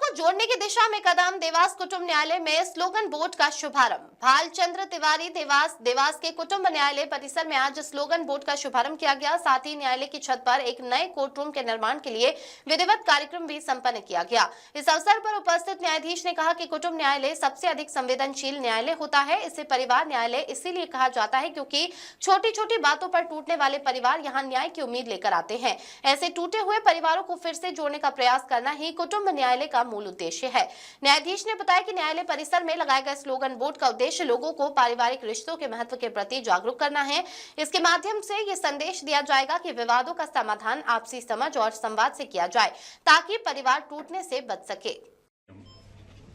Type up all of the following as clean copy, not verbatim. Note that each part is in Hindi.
जोड़ने की दिशा में कदम। देवास कुटुंब न्यायालय में स्लोगन बोर्ड का शुभारंभ। भालचंद्र तिवारी देवास के कुटुंब न्यायालय परिसर में आज स्लोगन बोर्ड का शुभारंभ किया गया। साथ ही न्यायालय की छत पर एक नए कोर्ट रूम के निर्माण के लिए विधिवत कार्यक्रम भी संपन्न किया गया। इस अवसर पर उपस्थित न्यायाधीश ने कहा कि कुटुंब न्यायालय सबसे अधिक संवेदनशील न्यायालय होता है। इसे परिवार न्यायालय इसीलिए कहा जाता है क्योंकि छोटी छोटी बातों पर टूटने वाले परिवार यहाँ न्याय की उम्मीद लेकर आते हैं। ऐसे टूटे हुए परिवारों को फिर से जोड़ने का प्रयास करना ही कुटुंब न्यायालय का मूल उद्देश्य है। न्यायाधीश ने बताया कि न्यायालय परिसर में लगाए गए स्लोगन बोर्ड का उद्देश्य लोगों को पारिवारिक रिश्तों के महत्व के प्रति जागरूक करना है। इसके माध्यम से ये संदेश दिया जाएगा कि विवादों का समाधान आपसी समझ और संवाद से किया जाए ताकि परिवार टूटने से बच सके।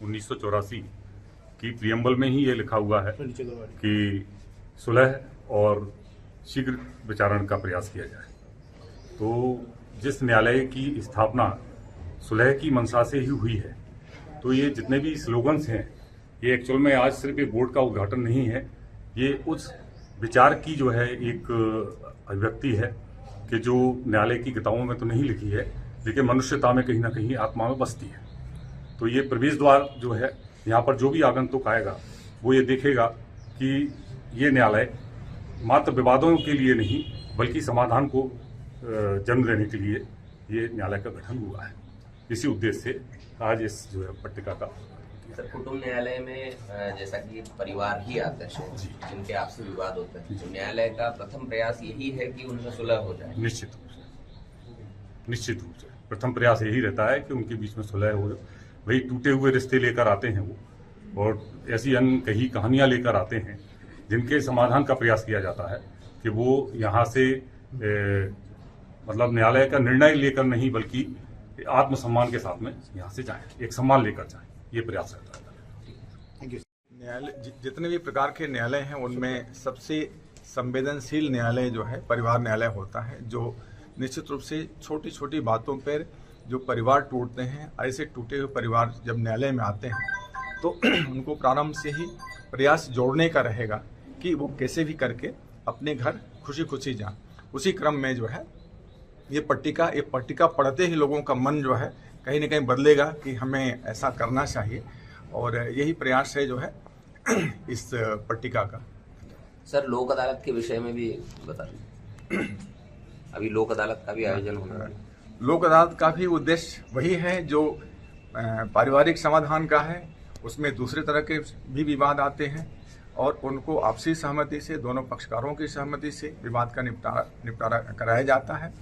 1984 की प्रियम्बल में ही ये लिखा हुआ है कि सुलह और शीघ्र विचारण का प्रयास किया जाए। तो जिस न्यायालय की स्थापना सुलह की मंशा से ही हुई है, तो ये जितने भी स्लोगन्स हैं, ये एक्चुअल में आज सिर्फ एक बोर्ड का उद्घाटन नहीं है, ये उस विचार की जो है एक अभिव्यक्ति है कि जो न्यायालय की किताबों में तो नहीं लिखी है, लेकिन मनुष्यता में कहीं ना कहीं आत्मा में बसती है। तो ये प्रवेश द्वार जो है, यहाँ पर जो भी आगंतुक आएगा वो ये देखेगा कि ये न्यायालय मात्र विवादों के लिए नहीं बल्कि समाधान को जन्म देने के लिए ये न्यायालय का गठन हुआ है। इसी उद्देश्य से आज इस जो है पट्टिका का सर, कुटुंब न्यायालय में जैसा कि परिवार ही आदर्श है जिनके आपसी विवाद होते हैं, तो न्यायालय का प्रथम प्रयास यही है कि उनमें सुलह हो जाए। निश्चित रूप से प्रथम प्रयास यही रहता है कि उनके बीच में सुलह हो। वही टूटे हुए रिश्ते लेकर आते हैं वो, और ऐसी अन्य कई कहानियां लेकर आते हैं जिनके समाधान का प्रयास किया जाता है कि वो यहाँ से मतलब न्यायालय का निर्णय लेकर नहीं बल्कि आत्मसम्मान के साथ में यहाँ से जाएं, एक सम्मान लेकर जाएं, ये प्रयास रहता है। Thank you. न्यायालय जितने भी प्रकार के न्यायालय हैं उनमें सबसे संवेदनशील न्यायालय जो है परिवार न्यायालय होता है, जो निश्चित रूप से छोटी छोटी बातों पर जो परिवार टूटते हैं, ऐसे टूटे हुए परिवार जब न्यायालय में आते हैं तो उनको प्रारंभ से ही प्रयास जोड़ने का रहेगा कि वो कैसे भी करके अपने घर खुशी खुशी जाएं। उसी क्रम में जो है ये पट्टिका पढ़ते ही लोगों का मन जो है कहीं ना कहीं बदलेगा कि हमें ऐसा करना चाहिए, और यही प्रयास है जो है इस पट्टिका का। सर, लोक अदालत के विषय में भी बता दें। अभी लोक अदालत का भी आयोजन होना है। लोक अदालत का भी उद्देश्य वही है जो पारिवारिक समाधान का है। उसमें दूसरे तरह के भी विवाद आते हैं और उनको आपसी सहमति से, दोनों पक्षकारों की सहमति से विवाद का निपटारा कराया जाता है,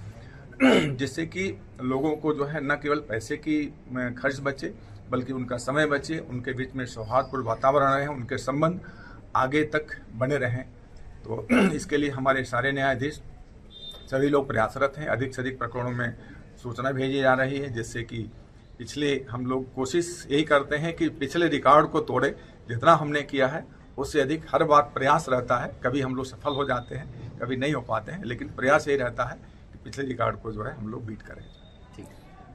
जिससे कि लोगों को जो है न केवल पैसे की खर्च बचे बल्कि उनका समय बचे, उनके बीच में सौहार्दपूर्ण वातावरण रहे, उनके संबंध आगे तक बने रहें। तो इसके लिए हमारे सारे न्यायाधीश सभी लोग प्रयासरत हैं। अधिक से अधिक प्रकरणों में सूचना भेजी जा रही है, जिससे कि पिछले हम लोग कोशिश यही करते हैं कि पिछले रिकॉर्ड को तोड़े। जितना हमने किया है उससे अधिक हर बार प्रयास रहता है। कभी हम लोग सफल हो जाते हैं, कभी नहीं हो पाते हैं, लेकिन प्रयास यही रहता है कि पिछले रिकॉर्ड को जो है हम लोग बीट करें।